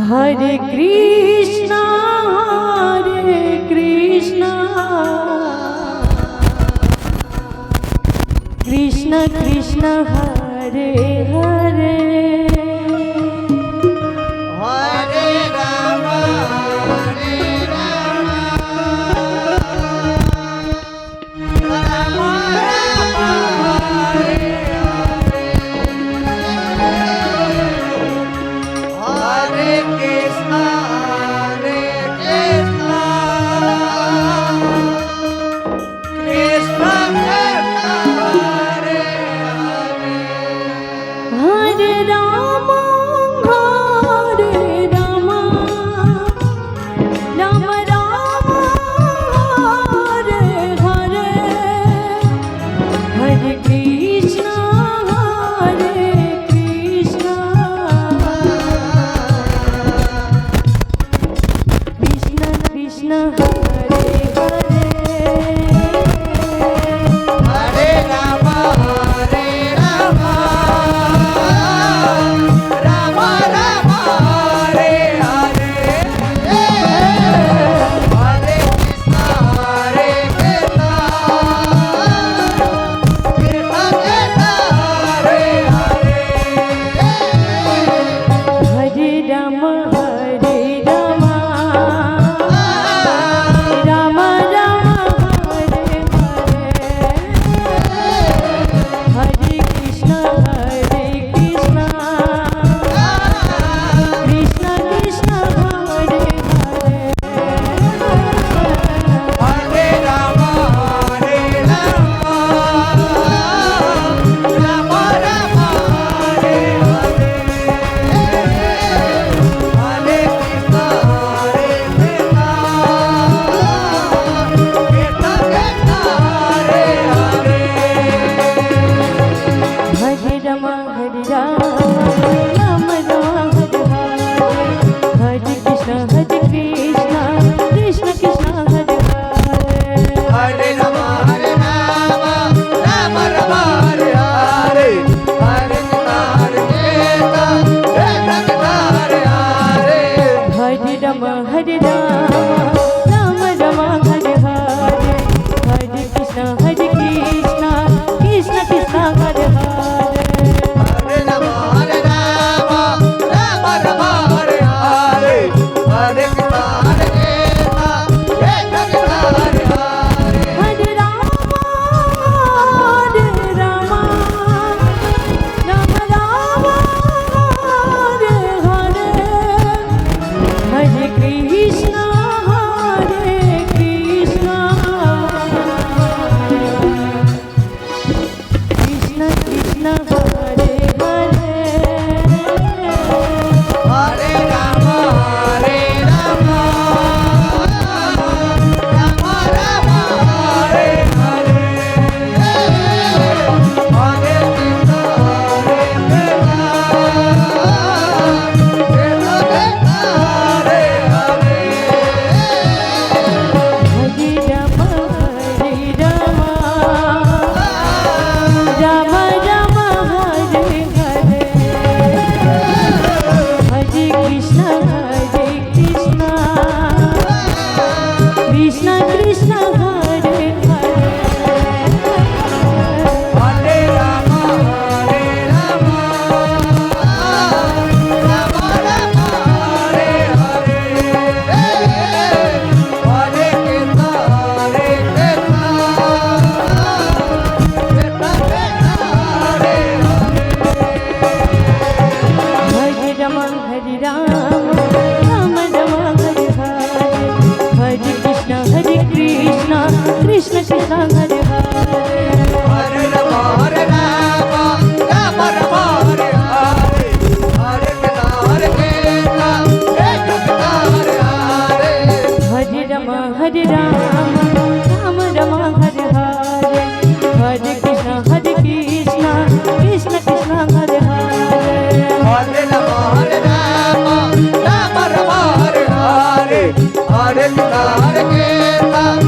Hare Krishna Krishna Krishna Hare Hare Hare Ram Ram Hare Hare Krishna Krishna Hare Ram Ram Ram Hare Hare Hare Krishna Krishna Krishna Hare Hare Hare Ram Ram Ram Hare Hare Hare Krishna Krishna Krishna Hare Hare Hare Ram Ram Ram Hare Hare Hare Krishna Krishna Krishna Hare Hare Hare Ram Ram Ram Hare Hare Hare Krishna Hare Ram Ram Ram Hare Hare Hare Krishna Krishna Krishna Hare Hare Hare Ram Ram Ram Hare Hare Hare Krishna Hare Hare Hare Ram Ram Ram Hare Hare Hare Krishna Krishna Krishna Hare Hare Hare Ram Ram Ram Hare Hare Hare Krishna Krishna Hare Hare Hare Ram Ram Hare Hare Hare Krishna Krishna Krishna Hare Hare Hare Ram Ram Ram Hare Hare Hare Krishna Hare Hare Hare Ram Ram Ram Hare Hare Hare Krishna Krishna Krishna Hare Hare Hare Ram Ram Ram Hare Hare Hare Krishna Hare Hare Ram Ram Ram Hare Hare Hare Krishna Krishna Krishna Hare Hare Hare Ram Ram Ram Hare Hare Hare Krishna Hare Hare Hare Ram Ram Ram Hare Hare Hare Krishna Krishna Krishna Hare Hare Hare Ram Ram Ram Hare Hare Hare Krishna